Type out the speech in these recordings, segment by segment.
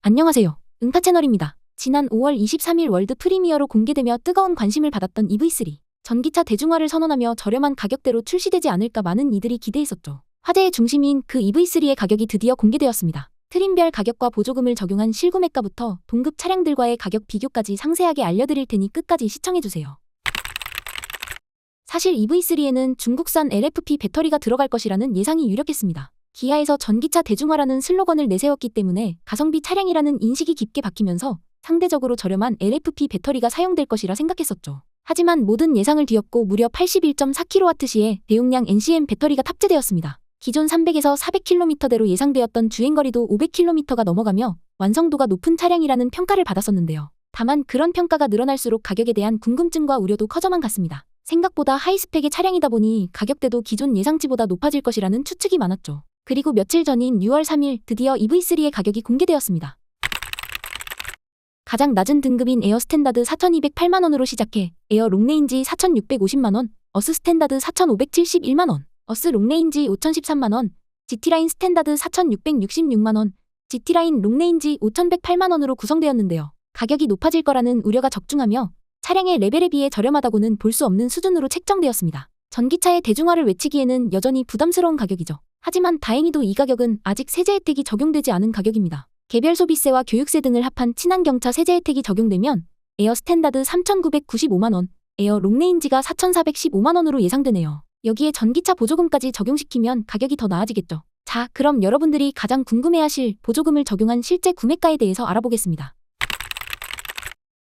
안녕하세요. 응파 채널입니다. 지난 5월 23일 월드 프리미어로 공개되며 뜨거운 관심을 받았던 EV3. 전기차 대중화를 선언하며 저렴한 가격대로 출시되지 않을까 많은 이들이 기대했었죠. 화제의 중심인 그 EV3의 가격이 드디어 공개되었습니다. 트림별 가격과 보조금을 적용한 실구매가부터 동급 차량들과의 가격 비교까지 상세하게 알려드릴 테니 끝까지 시청해주세요. 사실 EV3에는 중국산 LFP 배터리가 들어갈 것이라는 예상이 유력했습니다. 기아에서 전기차 대중화라는 슬로건을 내세웠기 때문에 가성비 차량이라는 인식이 깊게 박히면서 상대적으로 저렴한 LFP 배터리가 사용될 것이라 생각했었죠. 하지만 모든 예상을 뒤엎고 무려 81.4kWh의 대용량 NCM 배터리가 탑재되었습니다. 기존 300에서 400km대로 예상되었던 주행거리도 500km가 넘어가며 완성도가 높은 차량이라는 평가를 받았었는데요. 다만 그런 평가가 늘어날수록 가격에 대한 궁금증과 우려도 커져만 갔습니다. 생각보다 하이스펙의 차량이다 보니 가격대도 기존 예상치보다 높아질 것이라는 추측이 많았죠. 그리고 며칠 전인 6월 3일 드디어 EV3의 가격이 공개되었습니다. 가장 낮은 등급인 에어 스탠다드 4,208만원으로 시작해 에어 롱레인지 4,650만원, 어스 스탠다드 4,571만원, 어스 롱레인지 5,013만원, GT라인 스탠다드 4,666만원, GT라인 롱레인지 5,108만원으로 구성되었는데요. 가격이 높아질 거라는 우려가 적중하며 차량의 레벨에 비해 저렴하다고는 볼 수 없는 수준으로 책정되었습니다. 전기차의 대중화를 외치기에는 여전히 부담스러운 가격이죠. 하지만 다행히도 이 가격은 아직 세제 혜택이 적용되지 않은 가격입니다. 개별 소비세와 교육세 등을 합한 친환경차 세제 혜택이 적용되면 에어 스탠다드 3,995만원, 에어 롱레인지가 4,415만원으로 예상되네요. 여기에 전기차 보조금까지 적용시키면 가격이 더 나아지겠죠. 자, 그럼 여러분들이 가장 궁금해하실 보조금을 적용한 실제 구매가에 대해서 알아보겠습니다.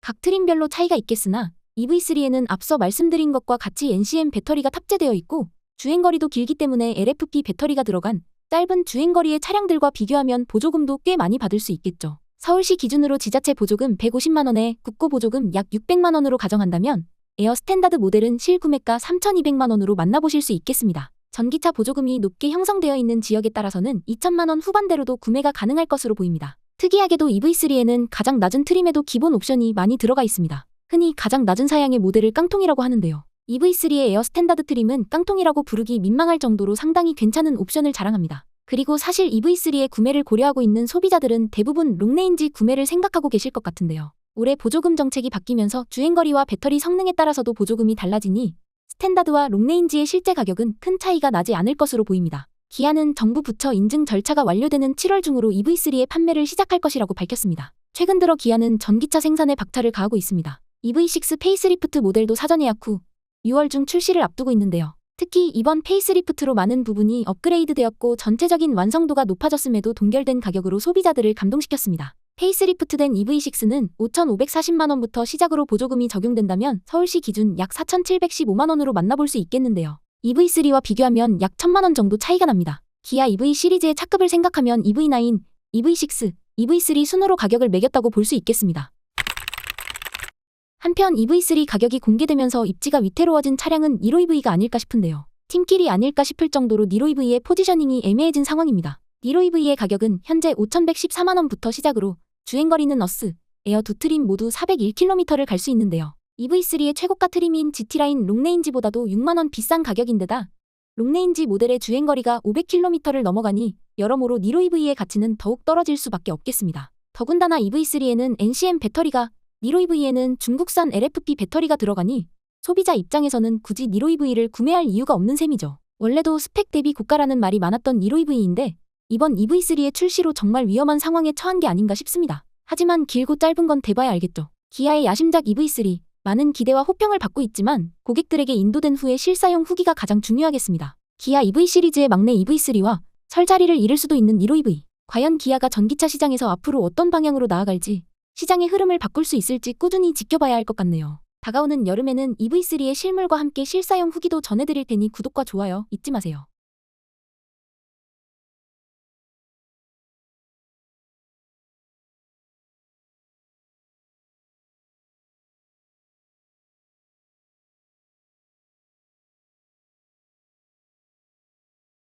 각 트림별로 차이가 있겠으나 EV3에는 앞서 말씀드린 것과 같이 NCM 배터리가 탑재되어 있고 주행거리도 길기 때문에 LFP 배터리가 들어간 짧은 주행거리의 차량들과 비교하면 보조금도 꽤 많이 받을 수 있겠죠. 서울시 기준으로 지자체 보조금 150만원에 국고 보조금 약 600만원으로 가정한다면 에어 스탠다드 모델은 실구매가 3,200만원으로 만나보실 수 있겠습니다. 전기차 보조금이 높게 형성되어 있는 지역에 따라서는 2천만원 후반대로도 구매가 가능할 것으로 보입니다. 특이하게도 EV3에는 가장 낮은 트림에도 기본 옵션이 많이 들어가 있습니다. 흔히 가장 낮은 사양의 모델을 깡통이라고 하는데요. EV3의 에어 스탠다드 트림은 깡통이라고 부르기 민망할 정도로 상당히 괜찮은 옵션을 자랑합니다. 그리고 사실 EV3의 구매를 고려하고 있는 소비자들은 대부분 롱레인지 구매를 생각하고 계실 것 같은데요. 올해 보조금 정책이 바뀌면서 주행거리와 배터리 성능에 따라서도 보조금이 달라지니 스탠다드와 롱레인지의 실제 가격은 큰 차이가 나지 않을 것으로 보입니다. 기아는 정부 부처 인증 절차가 완료되는 7월 중으로 EV3의 판매를 시작할 것이라고 밝혔습니다. 최근 들어 기아는 전기차 생산에 박차를 가하고 있습니다. EV6 페이스리프트 모델도 사전 예약 후 6월 중 출시를 앞두고 있는데요. 특히 이번 페이스리프트로 많은 부분이 업그레이드되었고 전체적인 완성도가 높아졌음에도 동결된 가격으로 소비자들을 감동시켰습니다. 페이스리프트된 EV6는 5,540만원부터 시작으로 보조금이 적용된다면 서울시 기준 약 4,715만원으로 만나볼 수 있겠는데요. EV3와 비교하면 약 1,000만원 정도 차이가 납니다. 기아 EV 시리즈의 차급을 생각하면 EV9, EV6, EV3 순으로 가격을 매겼다고 볼 수 있겠습니다. 한편 EV3 가격이 공개되면서 입지가 위태로워진 차량은 니로이V가 아닐까 싶은데요. 팀킬이 아닐까 싶을 정도로 니로이V의 포지셔닝이 애매해진 상황입니다. 니로이V의 가격은 현재 5,114만원부터 시작으로 주행거리는 어스, 에어 두 트림 모두 401km를 갈 수 있는데요. EV3의 최고가 트림인 GT라인 롱레인지보다도 6만원 비싼 가격인데다 롱레인지 모델의 주행거리가 500km를 넘어가니 여러모로 니로이V의 가치는 더욱 떨어질 수밖에 없겠습니다. 더군다나 EV3에는 NCM 배터리가 니로이V에는 중국산 LFP 배터리가 들어가니 소비자 입장에서는 굳이 니로이V를 구매할 이유가 없는 셈이죠. 원래도 스펙 대비 고가라는 말이 많았던 니로이V인데 이번 EV3의 출시로 정말 위험한 상황에 처한 게 아닌가 싶습니다. 하지만 길고 짧은 건 대봐야 알겠죠. 기아의 야심작 EV3, 많은 기대와 호평을 받고 있지만 고객들에게 인도된 후에 실사용 후기가 가장 중요하겠습니다. 기아 EV 시리즈의 막내 EV3와 설 자리를 잃을 수도 있는 니로이V. 과연 기아가 전기차 시장에서 앞으로 어떤 방향으로 나아갈지 시장의 흐름을 바꿀 수 있을지 꾸준히 지켜봐야 할 것 같네요. 다가오는 여름에는 EV3의 실물과 함께 실사용 후기도 전해드릴 테니 구독과 좋아요 잊지 마세요.